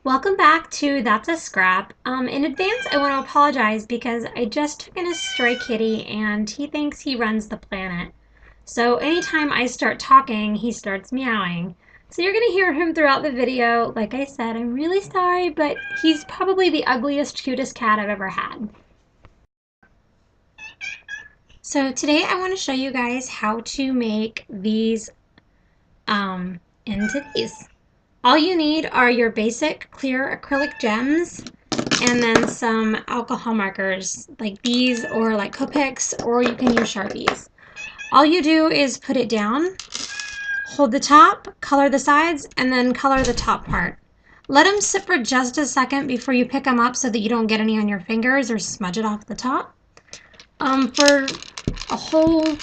Welcome back to That's a Scrap. In advance, I want to apologize because I just took in a stray kitty and he thinks he runs the planet. So anytime I start talking, he starts meowing. So you're going to hear him throughout the video. Like I said, I'm really sorry, but he's probably the ugliest, cutest cat I've ever had. So today I want to show you guys how to make these into these. All you need are your basic clear acrylic gems and then some alcohol markers like these or like Copics, or you can use Sharpies. All you do is put it down, hold the top, color the sides, and then color the top part. Let them sit for just a second before you pick them up so that you don't get any on your fingers or smudge it off the top. For a whole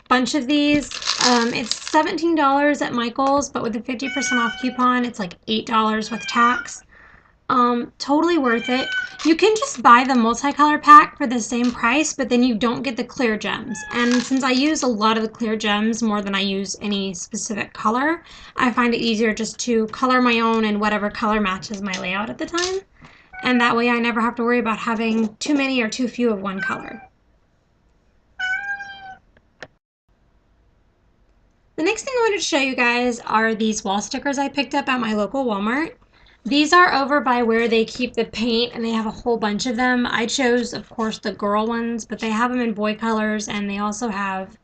bunch of these, it's $17 at Michael's, but with a 50% off coupon, it's like $8 with tax. Totally worth it. You can just buy the multicolor pack for the same price, but then you don't get the clear gems. And since I use a lot of the clear gems more than I use any specific color, I find it easier just to color my own in whatever color matches my layout at the time. And that way I never have to worry about having too many or too few of one color. The next thing I wanted to show you guys are these wall stickers I picked up at my local Walmart. These are over by where they keep the paint, and they have a whole bunch of them. I chose, of course, the girl ones, but they have them in boy colors, and they also have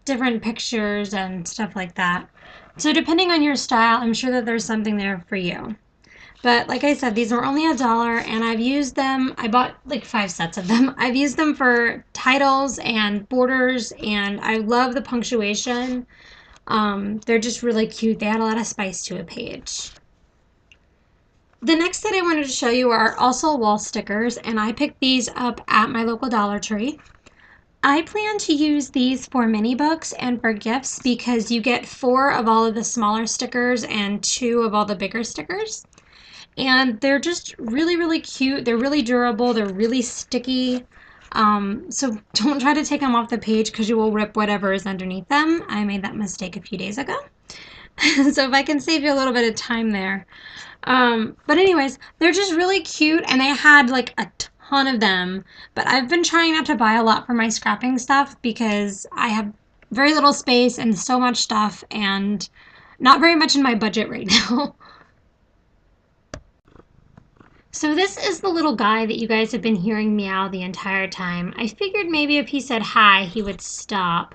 different pictures and stuff like that. So depending on your style, I'm sure that there's something there for you. But like I said, these are only $1 and I've used them. I bought like 5 sets of them. I've used them for titles and borders, and I love the punctuation. They're just really cute. They add a lot of spice to a page. The next set I wanted to show you are also wall stickers, and I picked these up at my local Dollar Tree. I plan to use these for mini books and for gifts because you get 4 of all of the smaller stickers and 2 of all the bigger stickers. And they're just really cute. They're really durable. They're really sticky. So don't try to take them off the page because you will rip whatever is underneath them. I made that mistake a few days ago. So if I can save you a little bit of time there. But anyways, they're just really cute, and they had like a ton of them. But I've been trying not to buy a lot for my scrapping stuff because I have very little space and so much stuff and not very much in my budget right now. So this is the little guy that you guys have been hearing meow the entire time. I figured maybe if he said hi, he would stop.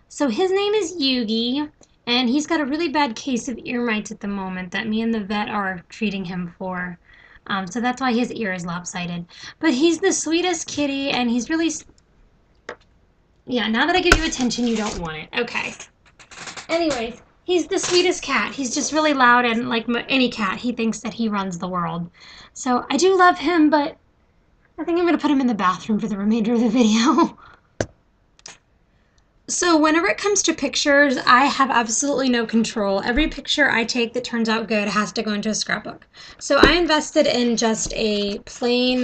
So his name is Yugi, and he's got a really bad case of ear mites at the moment that me and the vet are treating him for. So that's why his ear is lopsided. But he's the sweetest kitty, and he's really... Yeah, now that I give you attention, you don't want it. Okay. Anyways, he's the sweetest cat. He's just really loud, and like any cat, he thinks that he runs the world. So I do love him, but I think I'm going to put him in the bathroom for the remainder of the video. So whenever it comes to pictures, I have absolutely no control. Every picture I take that turns out good has to go into a scrapbook. So I invested in just a plain,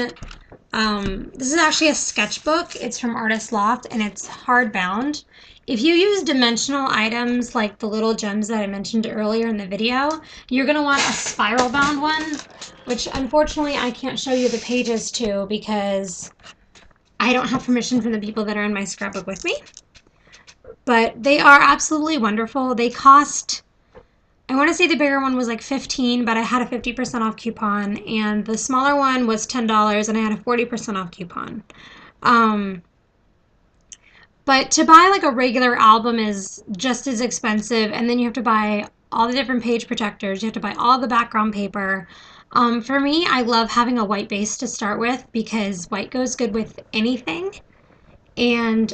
this is actually a sketchbook. It's from Artist Loft, and it's hardbound. If you use dimensional items like the little gems that I mentioned earlier in the video, you're going to want a spiral bound one, which unfortunately I can't show you the pages to because I don't have permission from the people that are in my scrapbook with me. But they are absolutely wonderful. They cost, I want to say the bigger one was like $15, but I had a 50% off coupon, and the smaller one was $10, and I had a 40% off coupon. But to buy like a regular album is just as expensive, and then you have to buy all the different page protectors. You have to buy all the background paper. For me, I love having a white base to start with because white goes good with anything. And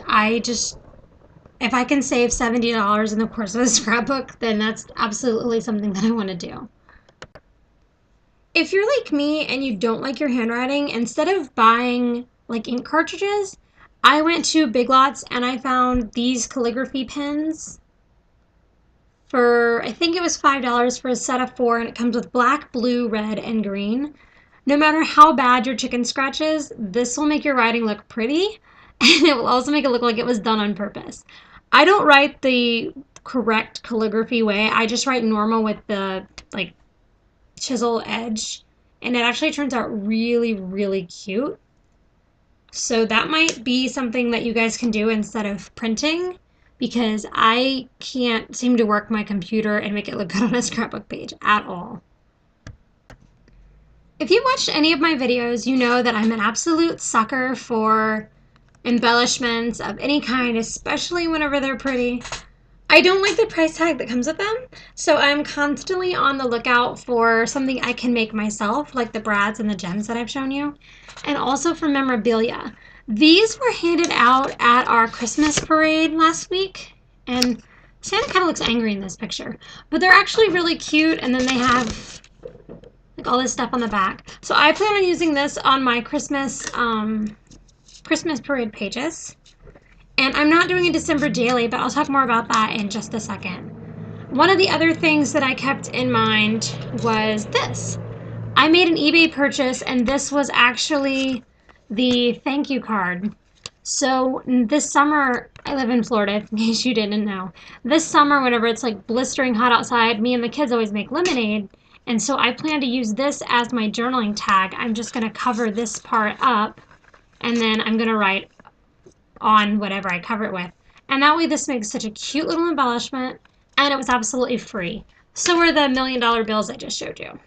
if I can save $70 in the course of a scrapbook, then that's absolutely something that I want to do. If you're like me and you don't like your handwriting, instead of buying like ink cartridges, I went to Big Lots and I found these calligraphy pens for, I think it was $5 for a set of 4, and it comes with black, blue, red, and green. No matter how bad your chicken scratch is, this will make your writing look pretty, and it will also make it look like it was done on purpose. I don't write the correct calligraphy way. I just write normal with the like chisel edge, and it actually turns out really, really cute. So that might be something that you guys can do instead of printing, because I can't seem to work my computer and make it look good on a scrapbook page at all. If you watched any of my videos, you know that I'm an absolute sucker for embellishments of any kind, especially whenever they're pretty. I don't like the price tag that comes with them, so I'm constantly on the lookout for something I can make myself, like the brads and the gems that I've shown you, and also for memorabilia. These were handed out at our Christmas parade last week, and Santa kind of looks angry in this picture, but they're actually really cute, and then they have like all this stuff on the back. So I plan on using this on my Christmas parade pages. And I'm not doing a December daily, but I'll talk more about that in just a second. One of the other things that I kept in mind was this. I made an eBay purchase, and this was actually the thank you card. So this summer, I live in Florida, in case you didn't know. This summer, whenever it's like blistering hot outside, me and the kids always make lemonade. And so I plan to use this as my journaling tag. I'm just going to cover this part up, and then I'm going to write on whatever I cover it with. And that way this makes such a cute little embellishment, and it was absolutely free. So were the $1 million bills I just showed you.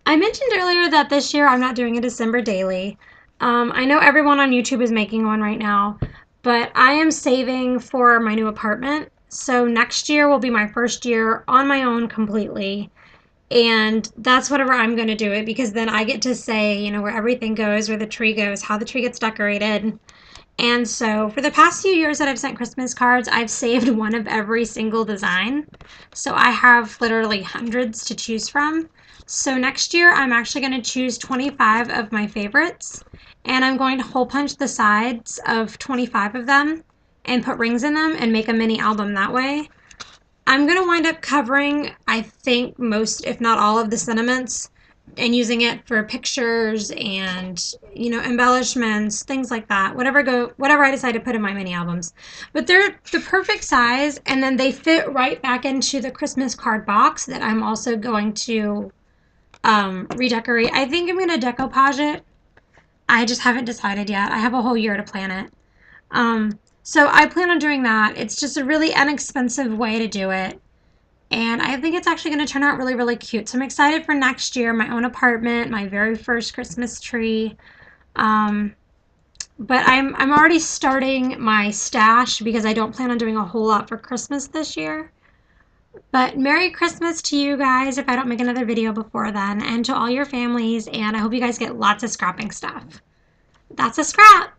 I mentioned earlier that this year I'm not doing a December daily. I know everyone on YouTube is making one right now, but I am saving for my new apartment. So next year will be my first year on my own completely. And that's whatever I'm going to do it, because then I get to say, you know, where everything goes, where the tree goes, how the tree gets decorated. And so for the past few years that I've sent Christmas cards, I've saved one of every single design. So I have literally hundreds to choose from. So next year I'm actually going to choose 25 of my favorites, and I'm going to hole punch the sides of 25 of them and put rings in them and make a mini album that way. I'm going to wind up covering, I think, most, if not all, of the sentiments and using it for pictures and, you know, embellishments, things like that. Whatever I decide to put in my mini albums. But they're the perfect size, and then they fit right back into the Christmas card box that I'm also going to redecorate. I think I'm going to decoupage it. I just haven't decided yet. I have a whole year to plan it. So I plan on doing that. It's just a really inexpensive way to do it. And I think it's actually going to turn out really, really cute. So I'm excited for next year, my own apartment, my very first Christmas tree. But I'm already starting my stash because I don't plan on doing a whole lot for Christmas this year. But Merry Christmas to you guys if I don't make another video before then, and to all your families, and I hope you guys get lots of scrapping stuff. That's a scrap!